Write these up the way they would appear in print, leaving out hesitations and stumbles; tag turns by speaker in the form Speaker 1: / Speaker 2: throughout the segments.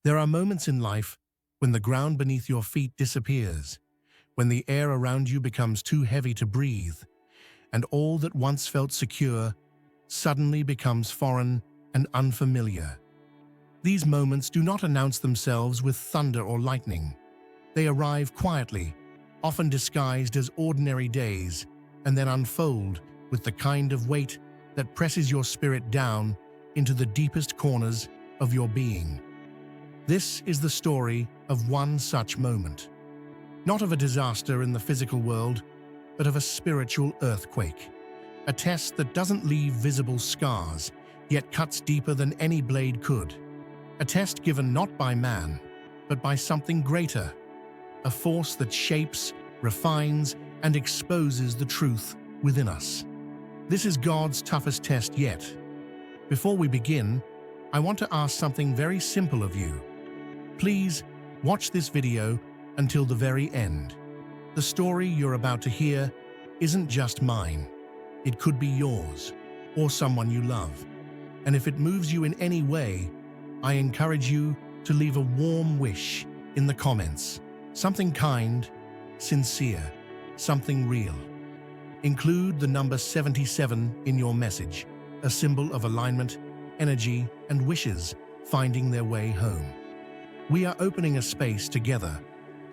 Speaker 1: There are moments in life when the ground beneath your feet disappears, when the air around you becomes too heavy to breathe, and all that once felt secure suddenly becomes foreign and unfamiliar. These moments do not announce themselves with thunder or lightning. They arrive quietly, often disguised as ordinary days, and then unfold with the kind of weight that presses your spirit down into the deepest corners of your being. This is the story of one such moment. Not of a disaster in the physical world, but of a spiritual earthquake. A test that doesn't leave visible scars, yet cuts deeper than any blade could. A test given not by man, but by something greater. A force that shapes, refines, and exposes the truth within us. This is God's toughest test yet. Before we begin, I want to ask something very simple of you. Please watch this video until the very end. The story you're about to hear isn't just mine. It could be yours, or someone you love. And if it moves you in any way, I encourage you to leave a warm wish in the comments. Something kind, sincere, something real. Include the number 77 in your message, a symbol of alignment, energy, and wishes finding their way home. We are opening a space together,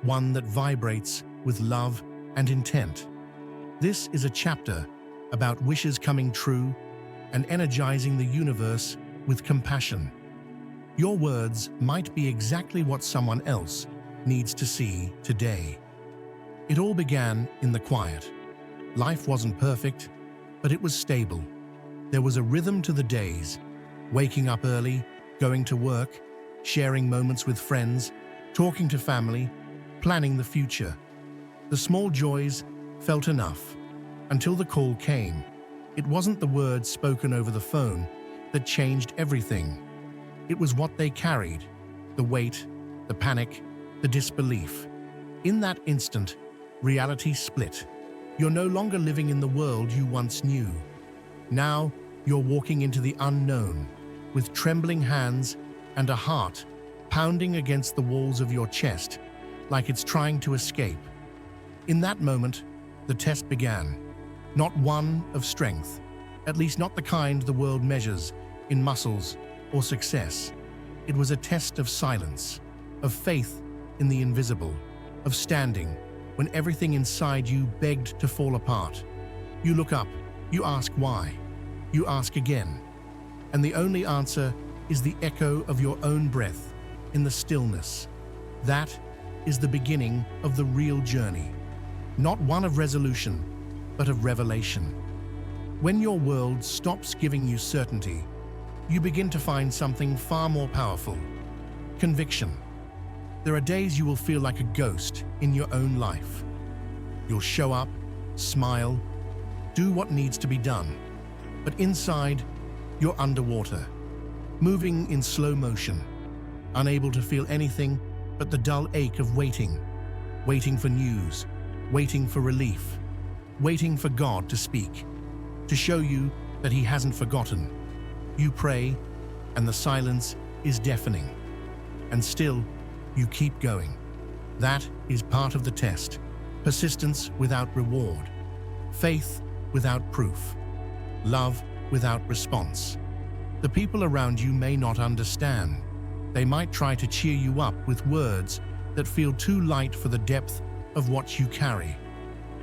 Speaker 1: one that vibrates with love and intent. This is a chapter about wishes coming true and energizing the universe with compassion. Your words might be exactly what someone else needs to see today. It all began in the quiet. Life wasn't perfect, but it was stable. There was a rhythm to the days, waking up early, going to work, sharing moments with friends, talking to family, planning the future. The small joys felt enough, until the call came. It wasn't the words spoken over the phone that changed everything. It was what they carried, the weight, the panic, the disbelief. In that instant, reality split. You're no longer living in the world you once knew. Now, you're walking into the unknown, with trembling hands and a heart pounding against the walls of your chest, like it's trying to escape. In that moment, the test began. Not one of strength, at least not the kind the world measures in muscles or success. It was a test of silence, of faith in the invisible, of standing when everything inside you begged to fall apart. You look up, you ask why, you ask again, and the only answer is the echo of your own breath in the stillness. That is the beginning of the real journey, not one of resolution, but of revelation. When your world stops giving you certainty, you begin to find something far more powerful: conviction. There are days you will feel like a ghost in your own life. You'll show up, smile, do what needs to be done, but inside, you're underwater, moving in slow motion, unable to feel anything but the dull ache of waiting for news, waiting for relief, waiting for God to speak, to show you that He hasn't forgotten. You pray, and the silence is deafening. And still, you keep going. That is part of the test. Persistence without reward. Faith without proof. Love without response. The people around you may not understand. They might try to cheer you up with words that feel too light for the depth of what you carry.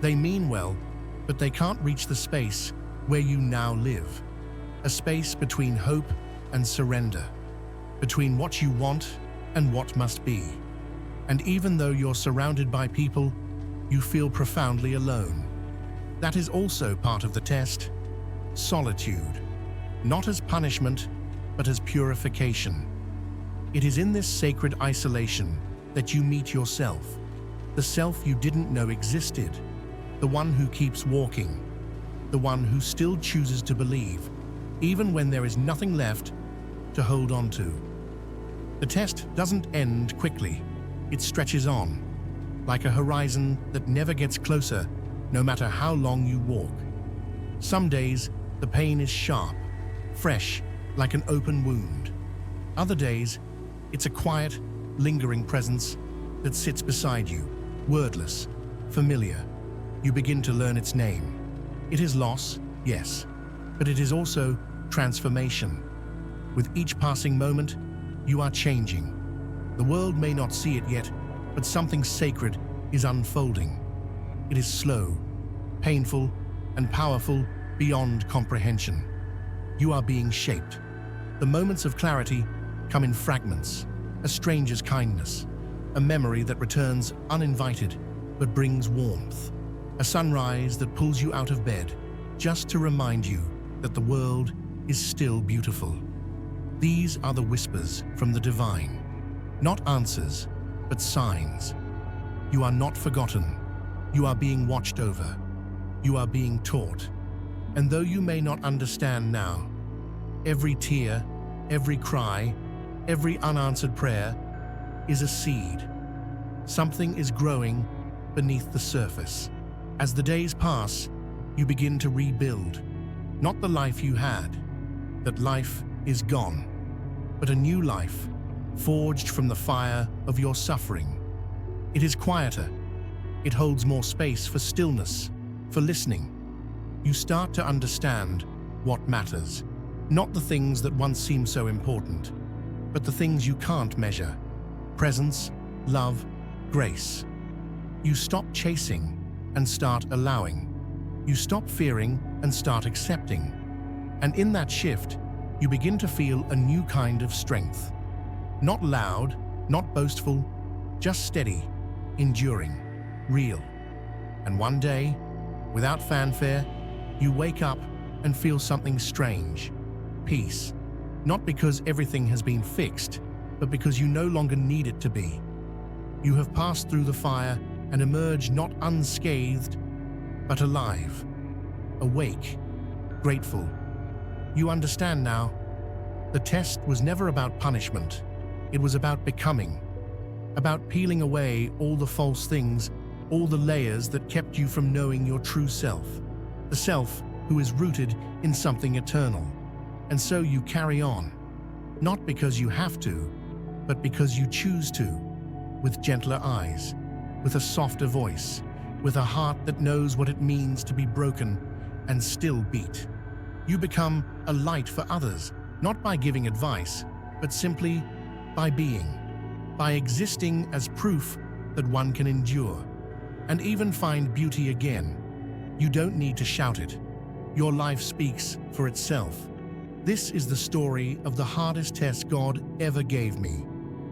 Speaker 1: They mean well, but they can't reach the space where you now live. A space between hope and surrender. Between what you want and what must be. And even though you're surrounded by people, you feel profoundly alone. That is also part of the test. Solitude. Not as punishment, but as purification. It is in this sacred isolation that you meet yourself, the self you didn't know existed, the one who keeps walking, the one who still chooses to believe, even when there is nothing left to hold on to. The test doesn't end quickly. It stretches on, like a horizon that never gets closer, no matter how long you walk. Some days, the pain is sharp, fresh, like an open wound. Other days, It's a quiet, lingering presence that sits beside you, wordless, familiar. You begin to learn its name. It is loss, yes, but it is also transformation. With each passing moment, you are changing. The world may not see it yet, but something sacred is unfolding. It is slow, painful, and powerful beyond comprehension. You are being shaped. The moments of clarity come in fragments, a stranger's kindness, a memory that returns uninvited but brings warmth, a sunrise that pulls you out of bed just to remind you that the world is still beautiful. These are the whispers from the divine, not answers, but signs. You are not forgotten. You are being watched over. You are being taught. And though you may not understand now, every tear, every cry, every unanswered prayer is a seed. Something is growing beneath the surface. As the days pass, you begin to rebuild, not the life you had. That life is gone, but a new life, forged from the fire of your suffering. It is quieter. It holds more space for stillness, for listening. You start to understand what matters, not the things that once seemed so important, but the things you can't measure: presence, love, grace. You stop chasing and start allowing. You stop fearing and start accepting. And in that shift, you begin to feel a new kind of strength. Not loud, not boastful, just steady, enduring, real. And one day, without fanfare, you wake up and feel something strange. Peace. Not because everything has been fixed, but because you no longer need it to be. You have passed through the fire and emerged not unscathed, but alive, awake, grateful. You understand now. The test was never about punishment. It was about becoming, about peeling away all the false things, all the layers that kept you from knowing your true self, the self who is rooted in something eternal. And so you carry on, not because you have to, but because you choose to, with gentler eyes, with a softer voice, with a heart that knows what it means to be broken and still beat. You become a light for others, not by giving advice, but simply by being, by existing as proof that one can endure, and even find beauty again. You don't need to shout it. Your life speaks for itself. This is the story of the hardest test God ever gave me.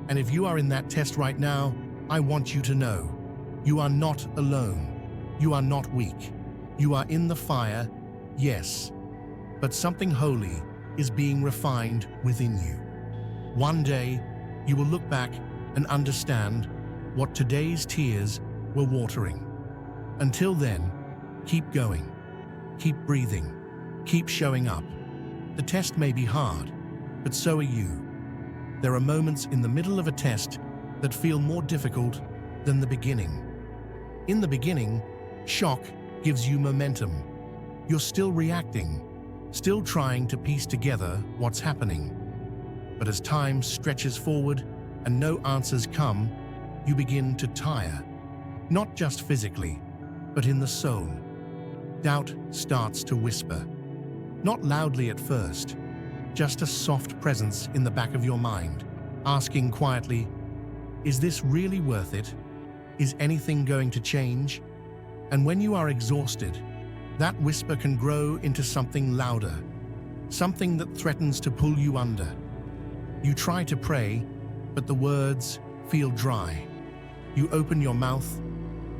Speaker 1: And if you are in that test right now, I want you to know, you are not alone. You are not weak. You are in the fire, yes, but something holy is being refined within you. One day, you will look back and understand what today's tears were watering. Until then, keep going, keep breathing, keep showing up. The test may be hard, but so are you. There are moments in the middle of a test that feel more difficult than the beginning. In the beginning, shock gives you momentum. You're still reacting, still trying to piece together what's happening. But as time stretches forward and no answers come, you begin to tire, not just physically, but in the soul. Doubt starts to whisper, not loudly at first, just a soft presence in the back of your mind, asking quietly, is this really worth it? Is anything going to change? And when you are exhausted, that whisper can grow into something louder, something that threatens to pull you under. You try to pray, but the words feel dry. You open your mouth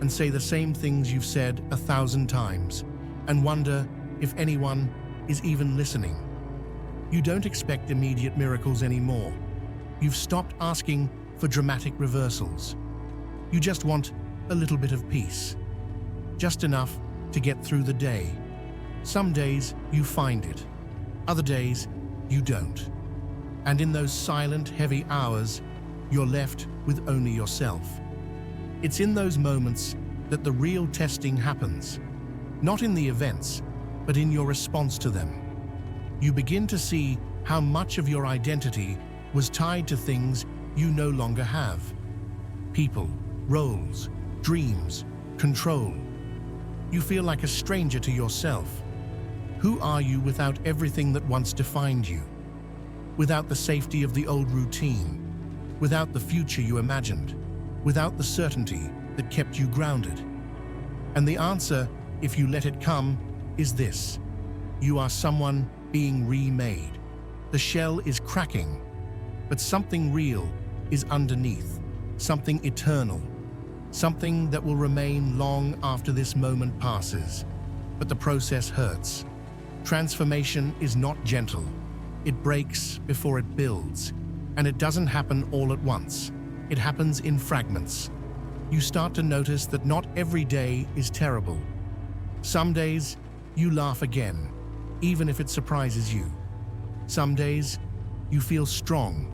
Speaker 1: and say the same things you've said 1,000 times and wonder if anyone is even listening. You don't expect immediate miracles anymore. You've stopped asking for dramatic reversals. You just want a little bit of peace, just enough to get through the day. Some days you find it, other days you don't. And in those silent, heavy hours, you're left with only yourself. It's in those moments that the real testing happens, not in the events, but in your response to them. You begin to see how much of your identity was tied to things you no longer have. People, roles, dreams, control. You feel like a stranger to yourself. Who are you without everything that once defined you? Without the safety of the old routine? Without the future you imagined? Without the certainty that kept you grounded? And the answer, if you let it come, is this. You are someone being remade. The shell is cracking, but something real is underneath, something eternal, something that will remain long after this moment passes. But the process hurts. Transformation is not gentle. It breaks before it builds, and it doesn't happen all at once. It happens in fragments. You start to notice that not every day is terrible. Some days, you laugh again, even if it surprises you. Some days, you feel strong,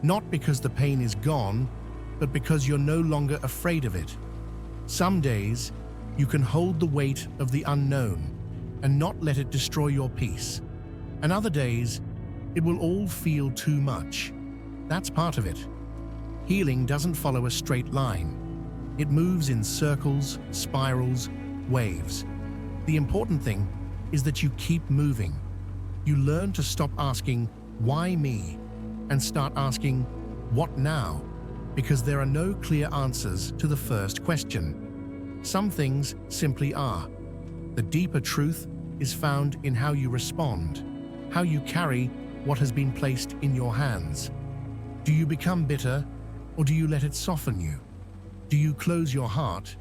Speaker 1: not because the pain is gone, but because you're no longer afraid of it. Some days, you can hold the weight of the unknown and not let it destroy your peace. And other days, it will all feel too much. That's part of it. Healing doesn't follow a straight line. It moves in circles, spirals, waves. The important thing is that you keep moving. You learn to stop asking, "Why me?" and start asking, "What now?" Because there are no clear answers to the first question. Some things simply are. The deeper truth is found in how you respond, how you carry what has been placed in your hands. Do you become bitter, or do you let it soften you? Do you close your heart,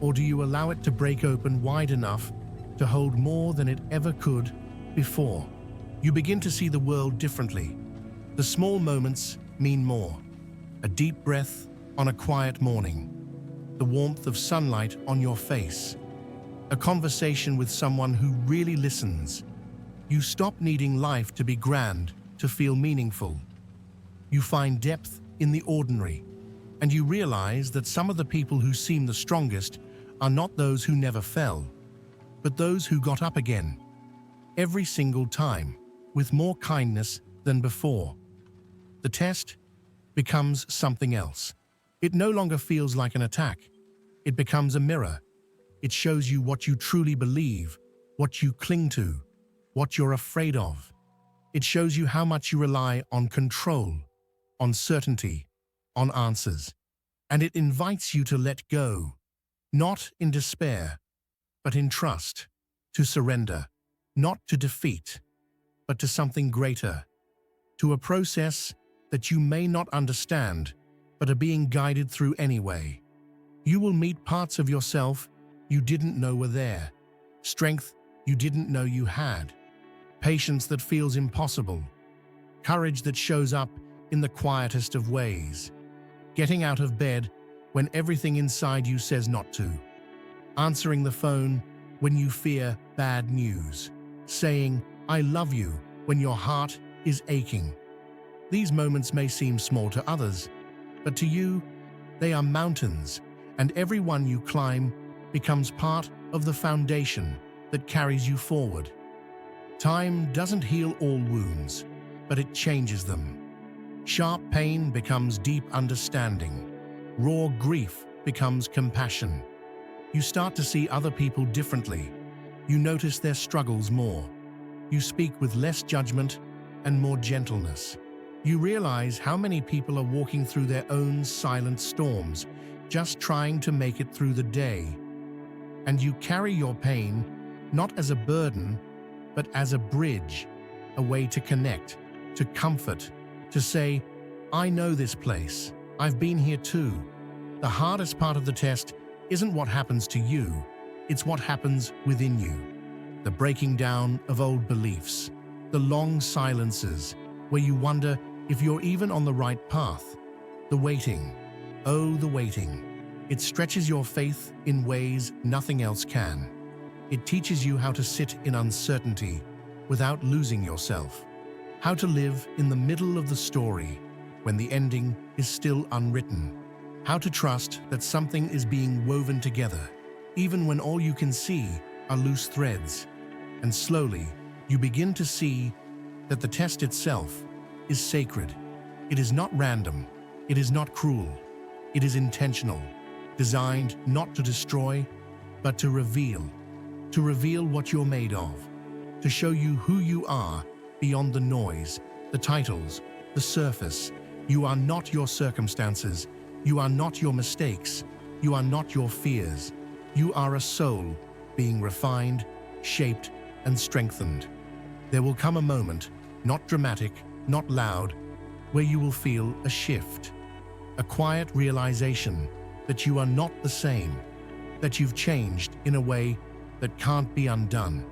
Speaker 1: or do you allow it to break open wide enough to hold more than it ever could before? You begin to see the world differently. The small moments mean more. A deep breath on a quiet morning, the warmth of sunlight on your face, a conversation with someone who really listens. You stop needing life to be grand to feel meaningful. You find depth in the ordinary, and you realize that some of the people who seem the strongest are not those who never fell, but those who got up again, every single time, with more kindness than before. The test becomes something else. It no longer feels like an attack. It becomes a mirror. It shows you what you truly believe, what you cling to, what you're afraid of. It shows you how much you rely on control, on certainty, on answers. And it invites you to let go, not in despair, but in trust, to surrender, not to defeat, but to something greater, to a process that you may not understand, but are being guided through anyway. You will meet parts of yourself you didn't know were there, strength you didn't know you had, patience that feels impossible, courage that shows up in the quietest of ways, getting out of bed when everything inside you says not to, answering the phone when you fear bad news, saying, "I love you," when your heart is aching. These moments may seem small to others, but to you, they are mountains, and every one you climb becomes part of the foundation that carries you forward. Time doesn't heal all wounds, but it changes them. Sharp pain becomes deep understanding. Raw grief becomes compassion. You start to see other people differently. You notice their struggles more. You speak with less judgment and more gentleness. You realize how many people are walking through their own silent storms, just trying to make it through the day. And you carry your pain not as a burden, but as a bridge, a way to connect, to comfort, to say, "I know this place. I've been here too." The hardest part of the test isn't what happens to you, it's what happens within you. The breaking down of old beliefs, the long silences where you wonder if you're even on the right path. The waiting, oh, the waiting. It stretches your faith in ways nothing else can. It teaches you how to sit in uncertainty without losing yourself, how to live in the middle of the story when the ending is still unwritten, how to trust that something is being woven together, even when all you can see are loose threads. And slowly, you begin to see that the test itself is sacred. It is not random. It is not cruel. It is intentional, designed not to destroy, but to reveal. To reveal what you're made of. To show you who you are beyond the noise, the titles, the surface. You are not your circumstances. You are not your mistakes. You are not your fears. You are a soul being refined, shaped, and strengthened. There will come a moment, not dramatic, not loud, where you will feel a shift. A quiet realization that you are not the same, that you've changed in a way that can't be undone.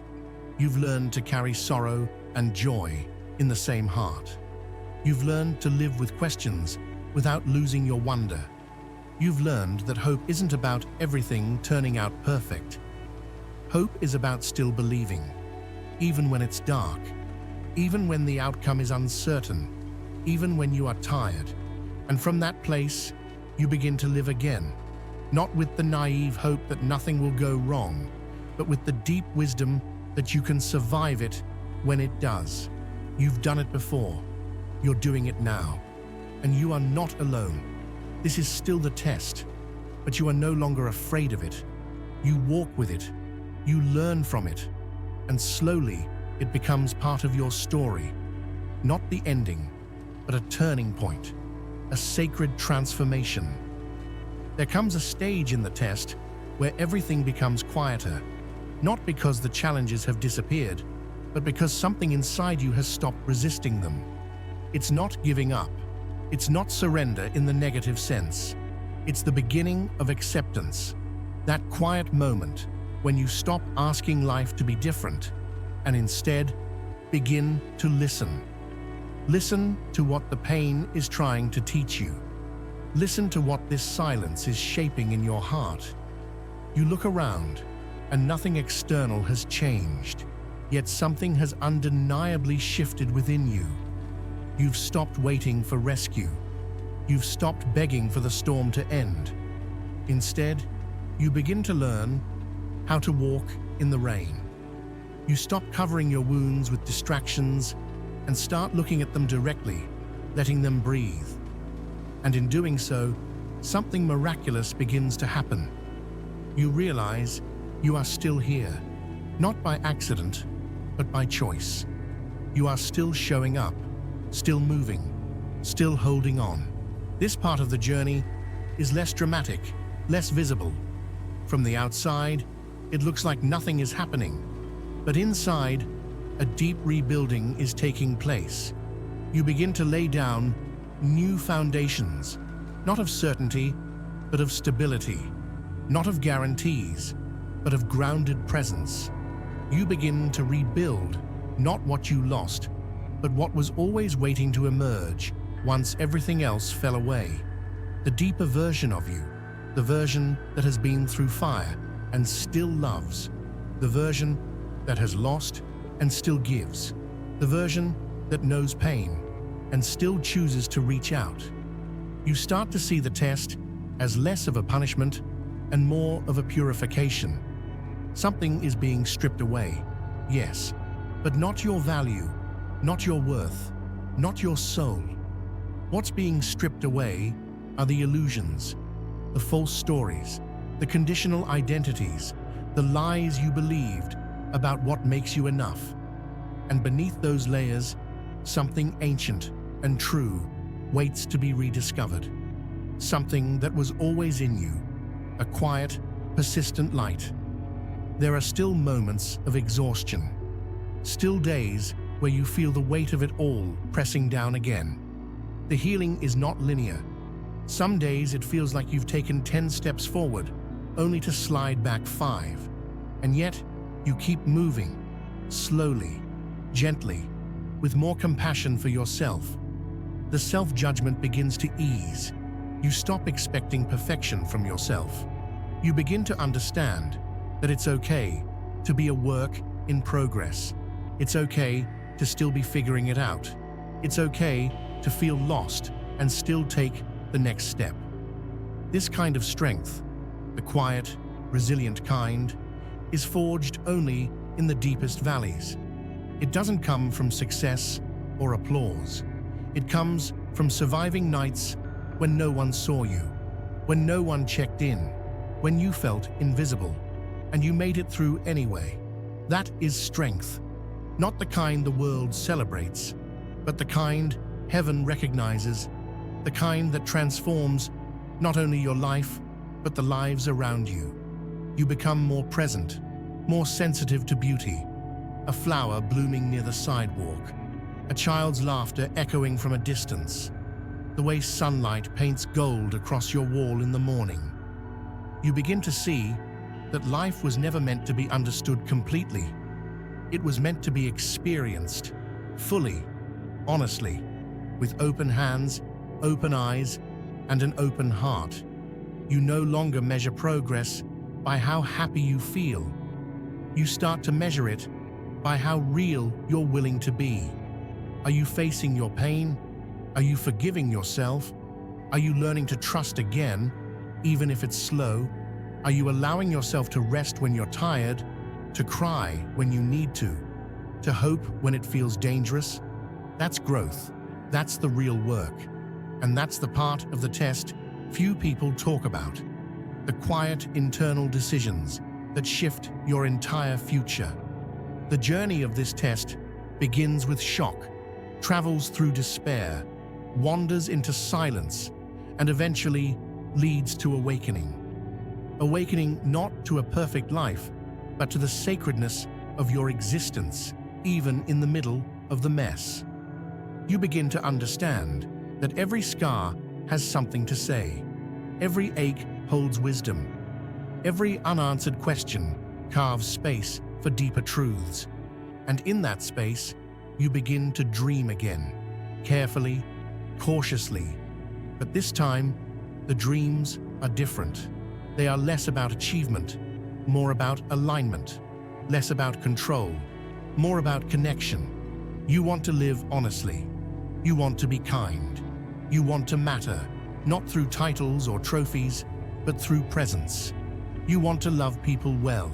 Speaker 1: You've learned to carry sorrow and joy in the same heart. You've learned to live with questions without losing your wonder. You've learned that hope isn't about everything turning out perfect. Hope is about still believing, even when it's dark, even when the outcome is uncertain, even when you are tired. And from that place, you begin to live again, not with the naive hope that nothing will go wrong, but with the deep wisdom that you can survive it when it does. You've done it before. You're doing it now. And you are not alone. This is still the test, but you are no longer afraid of it. You walk with it. You learn from it. And slowly, it becomes part of your story. Not the ending, but a turning point, a sacred transformation. There comes a stage in the test where everything becomes quieter, not because the challenges have disappeared, but because something inside you has stopped resisting them. It's not giving up. It's not surrender in the negative sense. It's the beginning of acceptance. That quiet moment when you stop asking life to be different and instead begin to listen. Listen to what the pain is trying to teach you. Listen to what this silence is shaping in your heart. You look around and nothing external has changed, yet something has undeniably shifted within you. You've stopped waiting for rescue. You've stopped begging for the storm to end. Instead, you begin to learn how to walk in the rain. You stop covering your wounds with distractions and start looking at them directly, letting them breathe. And in doing so, something miraculous begins to happen. You realize you are still here, not by accident, but by choice. You are still showing up, still moving, still holding on. This part of the journey is less dramatic, less visible. From the outside, it looks like nothing is happening. But inside, a deep rebuilding is taking place. You begin to lay down new foundations, not of certainty, but of stability, not of guarantees, but of grounded presence. You begin to rebuild, not what you lost, but what was always waiting to emerge once everything else fell away. The deeper version of you, the version that has been through fire and still loves, the version that has lost and still gives, the version that knows pain and still chooses to reach out. You start to see the test as less of a punishment and more of a purification. Something is being stripped away, yes, but not your value, not your worth, not your soul. What's being stripped away are the illusions, the false stories, the conditional identities, the lies you believed about what makes you enough. And beneath those layers, something ancient and true waits to be rediscovered. Something that was always in you, a quiet, persistent light. There are still moments of exhaustion, still days where you feel the weight of it all pressing down again. The healing is not linear. Some days it feels like you've taken 10 steps forward, only to slide back 5. And yet, you keep moving, slowly, gently, with more compassion for yourself. The self-judgment begins to ease. You stop expecting perfection from yourself. You begin to understand that it's okay to be a work in progress. It's okay to still be figuring it out. It's okay to feel lost and still take the next step. This kind of strength, the quiet, resilient kind, is forged only in the deepest valleys. It doesn't come from success or applause. It comes from surviving nights when no one saw you, when no one checked in, when you felt invisible, and you made it through anyway. That is strength, not the kind the world celebrates, but the kind heaven recognizes, the kind that transforms not only your life, but the lives around you. You become more present, more sensitive to beauty, a flower blooming near the sidewalk, a child's laughter echoing from a distance, the way sunlight paints gold across your wall in the morning. You begin to see that life was never meant to be understood completely. It was meant to be experienced, fully, honestly, with open hands, open eyes, and an open heart. You no longer measure progress by how happy you feel. You start to measure it by how real you're willing to be. Are you facing your pain? Are you forgiving yourself? Are you learning to trust again, even if it's slow? Are you allowing yourself to rest when you're tired, to cry when you need to hope when it feels dangerous? That's growth. That's the real work. And that's the part of the test few people talk about. The quiet internal decisions that shift your entire future. The journey of this test begins with shock, travels through despair, wanders into silence, and eventually leads to awakening. Awakening not to a perfect life, but to the sacredness of your existence, even in the middle of the mess. You begin to understand that every scar has something to say. Every ache holds wisdom. Every unanswered question carves space for deeper truths. And in that space, you begin to dream again, carefully, cautiously. But this time, the dreams are different. They are less about achievement, more about alignment, less about control, more about connection. You want to live honestly. You want to be kind. You want to matter, not through titles or trophies, but through presence. You want to love people well.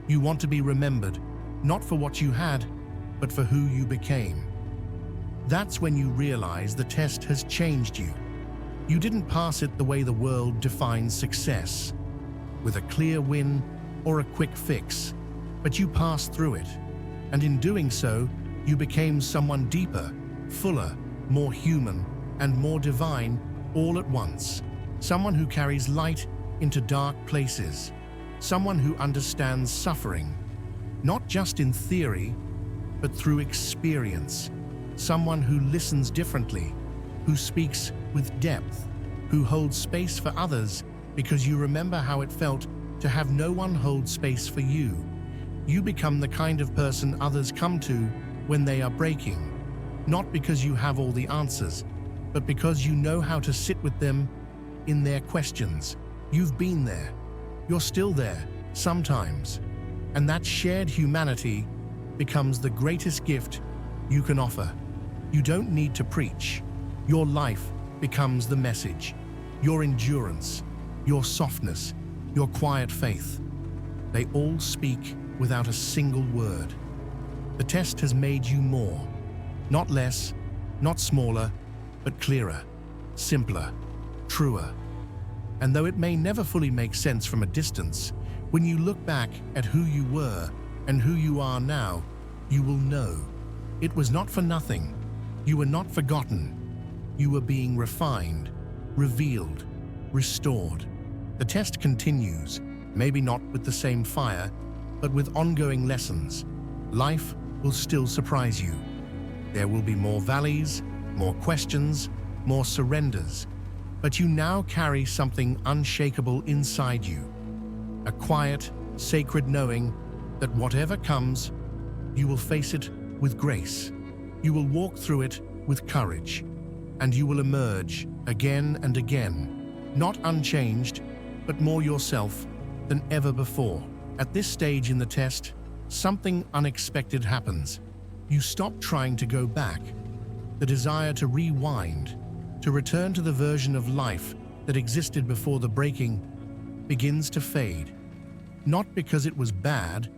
Speaker 1: You want to be remembered, not for what you had, but for who you became. That's when you realize the test has changed you. You didn't pass it the way the world defines success, with a clear win or a quick fix, but you passed through it. And in doing so, you became someone deeper, fuller, more human, and more divine all at once. Someone who carries light into dark places. Someone who understands suffering, not just in theory, but through experience. Someone who listens differently, who speaks with depth, who holds space for others because you remember how it felt to have no one hold space for you. You become the kind of person others come to when they are breaking, not because you have all the answers, but because you know how to sit with them in their questions. You've been there. You're still there, sometimes. And that shared humanity becomes the greatest gift you can offer. You don't need to preach. Your life becomes the message. Your endurance, your softness, your quiet faith. They all speak without a single word. The test has made you more. Not less, not smaller, but clearer, simpler, truer. And though it may never fully make sense from a distance, when you look back at who you were and who you are now, you will know. It was not for nothing. You were not forgotten. You were being refined, revealed, restored. The test continues, maybe not with the same fire, but with ongoing lessons. Life will still surprise you. There will be more valleys, more questions, more surrenders. But you now carry something unshakable inside you. A quiet, sacred knowing that whatever comes, you will face it with grace. You will walk through it with courage. And you will emerge again and again, not unchanged, but more yourself than ever before. At this stage in the test, something unexpected happens. You stop trying to go back. The desire to rewind, to return to the version of life that existed before the breaking, begins to fade. Not because it was bad,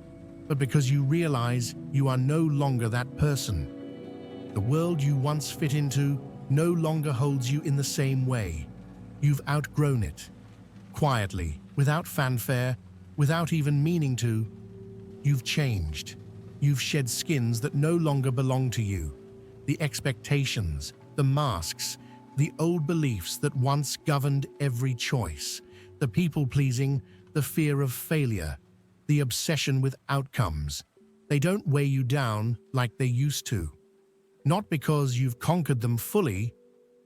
Speaker 1: but because you realize you are no longer that person. The world you once fit into no longer holds you in the same way. You've outgrown it. Quietly, without fanfare, without even meaning to, you've changed. You've shed skins that no longer belong to you. The expectations, the masks, the old beliefs that once governed every choice. The people-pleasing, the fear of failure, the obsession with outcomes. They don't weigh you down like they used to. Not because you've conquered them fully,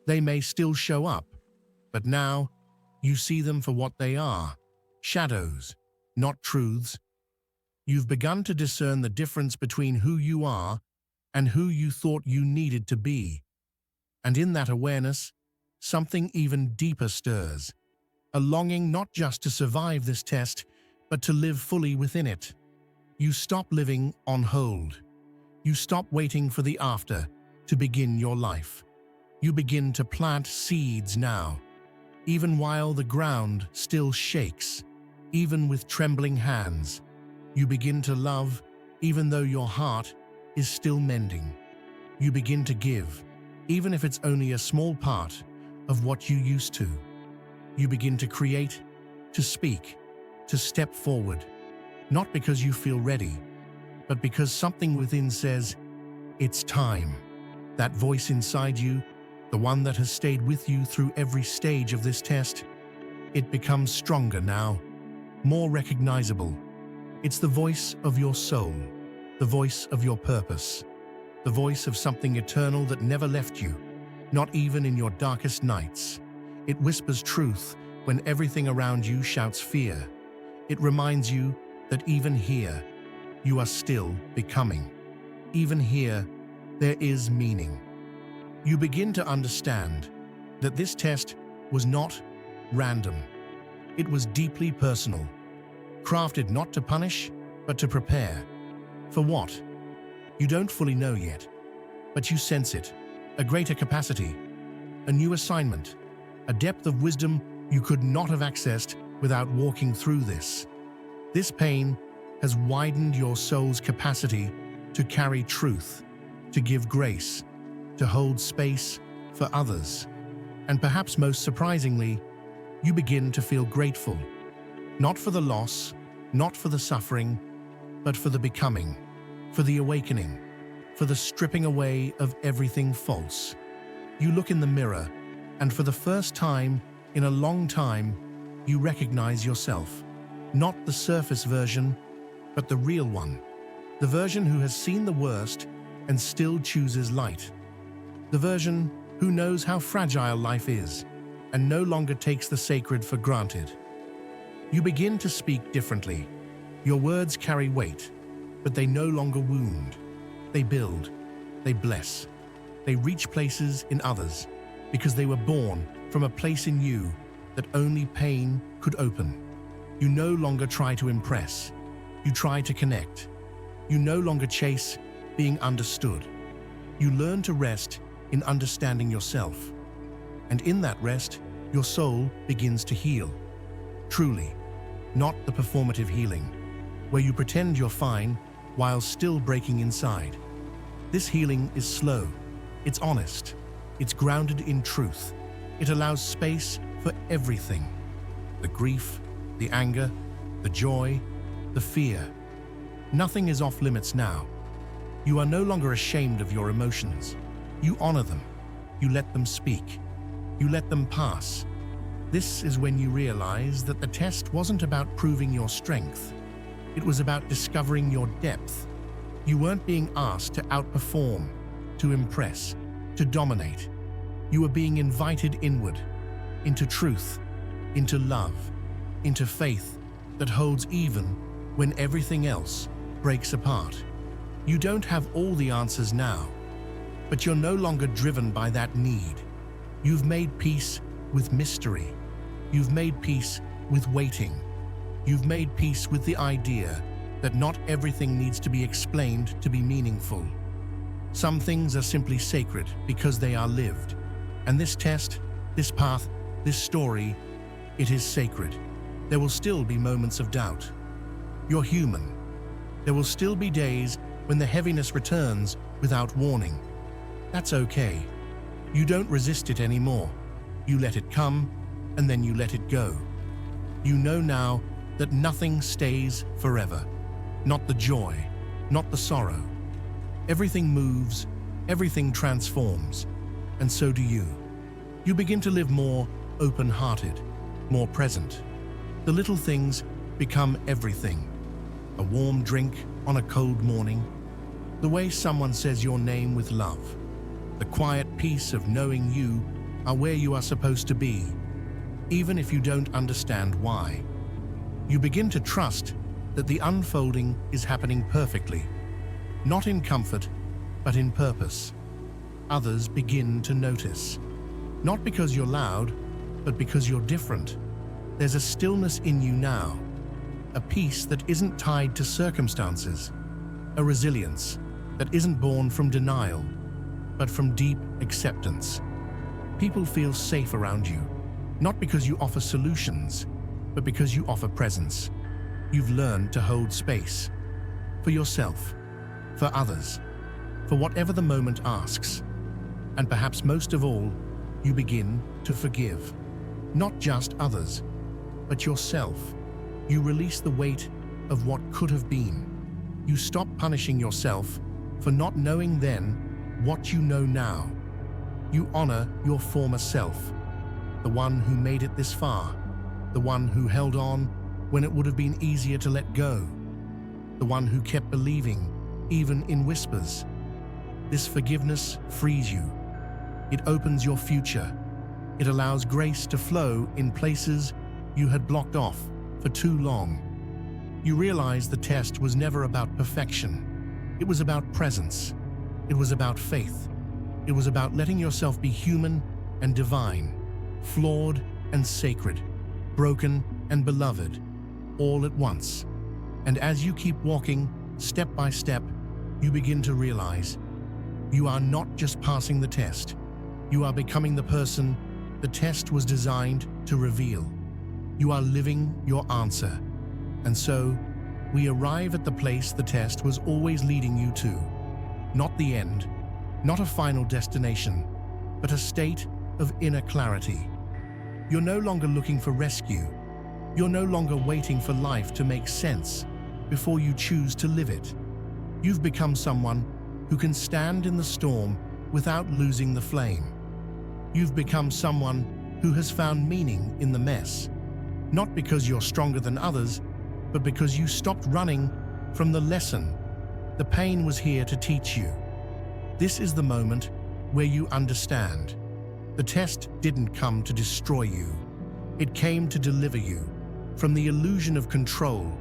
Speaker 1: they may still show up. But now, you see them for what they are, shadows, not truths. You've begun to discern the difference between who you are and who you thought you needed to be. And in that awareness, something even deeper stirs. A longing not just to survive this test, but to live fully within it. You stop living on hold. You stop waiting for the after to begin your life. You begin to plant seeds now. Even while the ground still shakes, even with trembling hands, you begin to love, even though your heart is still mending. You begin to give, even if it's only a small part of what you used to. You begin to create, to speak, to step forward, not because you feel ready, but because something within says, it's time. That voice inside you, the one that has stayed with you through every stage of this test, it becomes stronger now, more recognizable. It's the voice of your soul, the voice of your purpose, the voice of something eternal that never left you, not even in your darkest nights. It whispers truth when everything around you shouts fear. It reminds you that even here, you are still becoming. Even here, there is meaning. You begin to understand that this test was not random. It was deeply personal, crafted not to punish, but to prepare. For what? You don't fully know yet, but you sense it. A greater capacity, a new assignment, a depth of wisdom you could not have accessed without walking through this. This pain has widened your soul's capacity to carry truth, to give grace, to hold space for others. And perhaps most surprisingly, you begin to feel grateful. Not for the loss, not for the suffering, but for the becoming, for the awakening, for the stripping away of everything false. You look in the mirror, and for the first time in a long time, you recognize yourself. Not the surface version, but the real one. The version who has seen the worst and still chooses light. The version who knows how fragile life is and no longer takes the sacred for granted. You begin to speak differently. Your words carry weight, but they no longer wound. They build, they bless, they reach places in others because they were born from a place in you that only pain could open. You no longer try to impress. You try to connect. You no longer chase being understood. You learn to rest in understanding yourself. And in that rest, your soul begins to heal. Truly, not the performative healing, where you pretend you're fine while still breaking inside. This healing is slow, it's honest, it's grounded in truth. It allows space for everything. The grief, the anger, the joy, the fear. Nothing is off limits now. You are no longer ashamed of your emotions. You honor them. You let them speak. You let them pass. This is when you realize that the test wasn't about proving your strength. It was about discovering your depth. You weren't being asked to outperform, to impress, to dominate. You were being invited inward, into truth, into love, into faith that holds even when everything else breaks apart. You don't have all the answers now, but you're no longer driven by that need. You've made peace with mystery. You've made peace with waiting. You've made peace with the idea that not everything needs to be explained to be meaningful. Some things are simply sacred because they are lived. And this test, this path, this story, it is sacred. There will still be moments of doubt. You're human. There will still be days when the heaviness returns without warning. That's okay. You don't resist it anymore. You let it come, and then you let it go. You know now that nothing stays forever. Not the joy, not the sorrow. Everything moves, everything transforms, and so do you. You begin to live more open-hearted, more present. The little things become everything. A warm drink on a cold morning, the way someone says your name with love, the quiet peace of knowing you are where you are supposed to be, even if you don't understand why. You begin to trust that the unfolding is happening perfectly, not in comfort, but in purpose. Others begin to notice, not because you're loud, but because you're different. There's a stillness in you now, a peace that isn't tied to circumstances, a resilience that isn't born from denial, but from deep acceptance. People feel safe around you, not because you offer solutions, but because you offer presence. You've learned to hold space for yourself, for others, for whatever the moment asks. And perhaps most of all, you begin to forgive, not just others, but yourself. You release the weight of what could have been. You stop punishing yourself for not knowing then what you know now. You honor your former self, the one who made it this far, the one who held on when it would have been easier to let go, the one who kept believing, even in whispers. This forgiveness frees you. It opens your future. It allows grace to flow in places you had blocked off for too long. You realize the test was never about perfection. It was about presence. It was about faith. It was about letting yourself be human and divine, flawed and sacred, broken and beloved, all at once. And as you keep walking, step by step, you begin to realize you are not just passing the test. You are becoming the person the test was designed to reveal. You are living your answer. And so, we arrive at the place the test was always leading you to. Not the end, not a final destination, but a state of inner clarity. You're no longer looking for rescue. You're no longer waiting for life to make sense before you choose to live it. You've become someone who can stand in the storm without losing the flame. You've become someone who has found meaning in the mess, not because you're stronger than others, but because you stopped running from the lesson the pain was here to teach you. This is the moment where you understand. The test didn't come to destroy you. It came to deliver you from the illusion of control,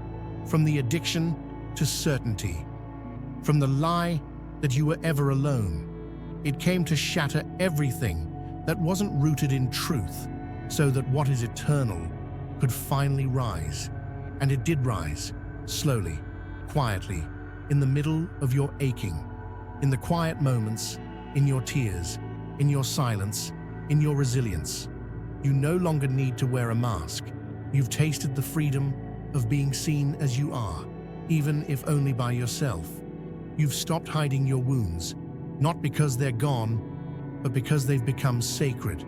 Speaker 1: from the addiction to certainty, from the lie that you were ever alone. It came to shatter everything that wasn't rooted in truth, so that what is eternal could finally rise. And it did rise, slowly, quietly, in the middle of your aching, in the quiet moments, in your tears, in your silence, in your resilience. You no longer need to wear a mask. You've tasted the freedom of being seen as you are, even if only by yourself. You've stopped hiding your wounds, not because they're gone, but because they've become sacred.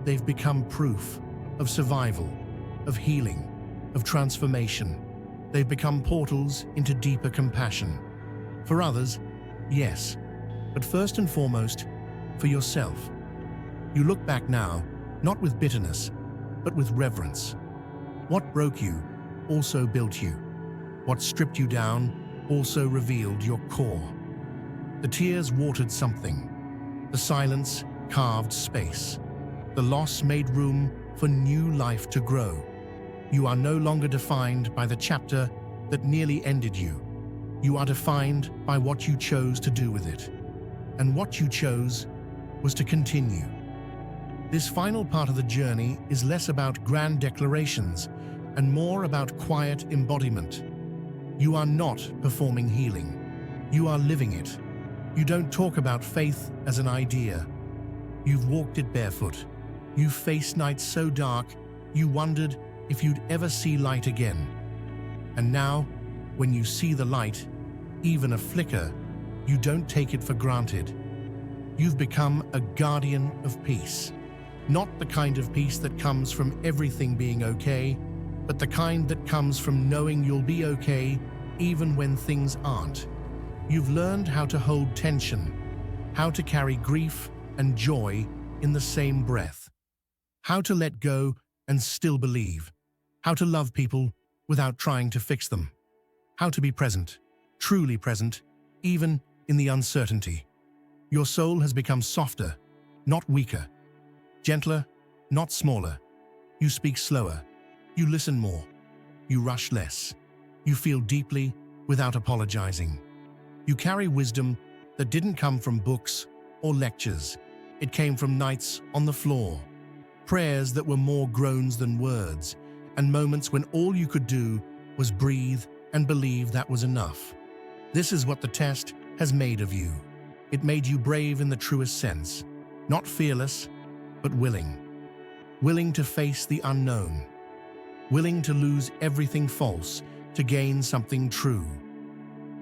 Speaker 1: They've become proof of survival, of healing, of transformation. They've become portals into deeper compassion. For others, yes, but first and foremost, for yourself. You look back now, not with bitterness, but with reverence. What broke you also built you. What stripped you down also revealed your core. The tears watered something. The silence carved space. The loss made room for new life to grow. You are no longer defined by the chapter that nearly ended you. You are defined by what you chose to do with it. And what you chose was to continue. This final part of the journey is less about grand declarations and more about quiet embodiment. You are not performing healing. You are living it. You don't talk about faith as an idea. You've walked it barefoot. You've faced nights so dark, you wondered if you'd ever see light again. And now, when you see the light, even a flicker, you don't take it for granted. You've become a guardian of peace, Not the kind of peace that comes from everything being okay, but the kind that comes from knowing you'll be okay even when things aren't. You've learned how to hold tension, how to carry grief and joy in the same breath, how to let go and still believe, how to love people without trying to fix them, how to be present, truly present, even in the uncertainty. Your soul has become softer, not weaker, gentler, not smaller. You speak slower, you listen more, you rush less, you feel deeply without apologizing. You carry wisdom that didn't come from books or lectures. It came from nights on the floor, prayers that were more groans than words, and moments when all you could do was breathe and believe that was enough. This is what the test has made of you. It made you brave in the truest sense, not fearless, but willing. Willing to face the unknown. Willing to lose everything false to gain something true.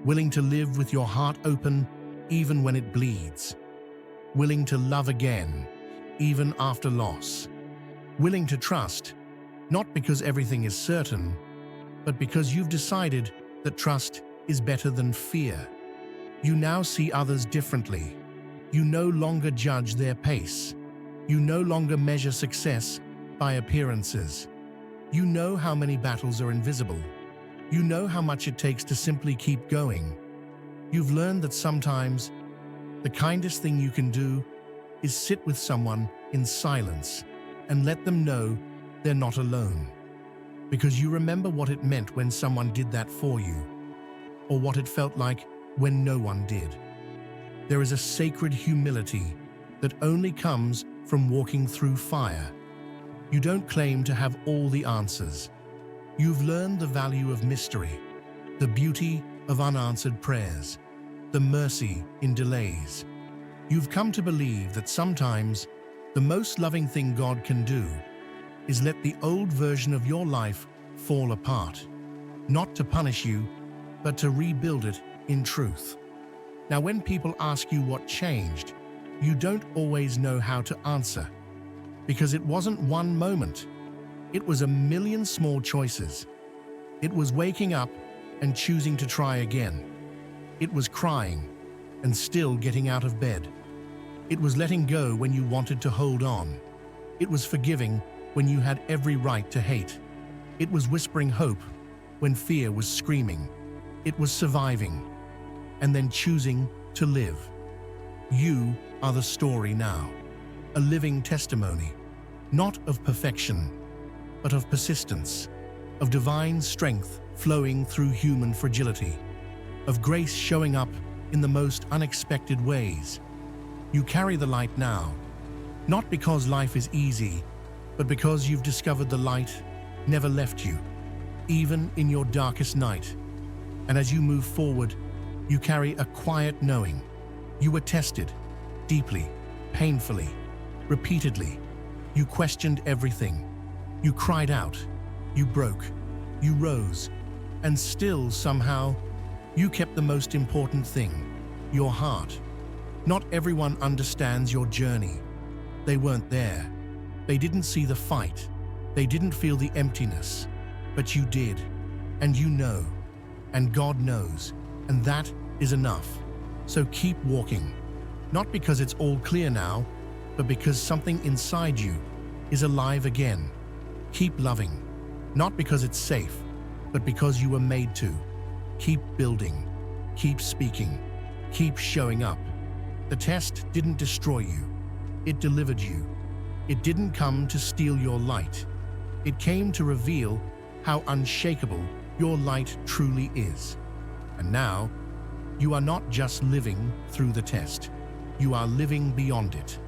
Speaker 1: Willing to live with your heart open even when it bleeds. Willing to love again, even after loss. Willing to trust, not because everything is certain, but because you've decided that trust is better than fear. You now see others differently. You no longer judge their pace. You no longer measure success by appearances. You know how many battles are invisible. You know how much it takes to simply keep going. You've learned that sometimes the kindest thing you can do is sit with someone in silence and let them know they're not alone. Because you remember what it meant when someone did that for you, or what it felt like when no one did. There is a sacred humility that only comes from walking through fire. You don't claim to have all the answers. You've learned the value of mystery, the beauty of unanswered prayers, the mercy in delays. You've come to believe that sometimes the most loving thing God can do is let the old version of your life fall apart, not to punish you, but to rebuild it in truth. Now, when people ask you what changed, you don't always know how to answer, because it wasn't one moment. It was a million small choices. It was waking up and choosing to try again. It was crying and still getting out of bed. It was letting go when you wanted to hold on. It was forgiving when you had every right to hate. It was whispering hope when fear was screaming. It was surviving and then choosing to live. You are the story now, a living testimony, not of perfection, but of persistence, of divine strength flowing through human fragility, of grace showing up in the most unexpected ways. You carry the light now, not because life is easy, but because you've discovered the light never left you, even in your darkest night. And as you move forward, you carry a quiet knowing. You were tested, deeply, painfully, repeatedly. You questioned everything. You cried out. You broke. You rose. And still, somehow, you kept the most important thing, your heart. Not everyone understands your journey. They weren't there. They didn't see the fight. They didn't feel the emptiness. But you did. And you know. And God knows. And that is enough. So keep walking. Not because it's all clear now, but because something inside you is alive again. Keep loving. Not because it's safe, but because you were made to. Keep building. Keep speaking. Keep showing up. The test didn't destroy you. It delivered you. It didn't come to steal your light. It came to reveal how unshakable your light truly is. And now, you are not just living through the test. You are living beyond it.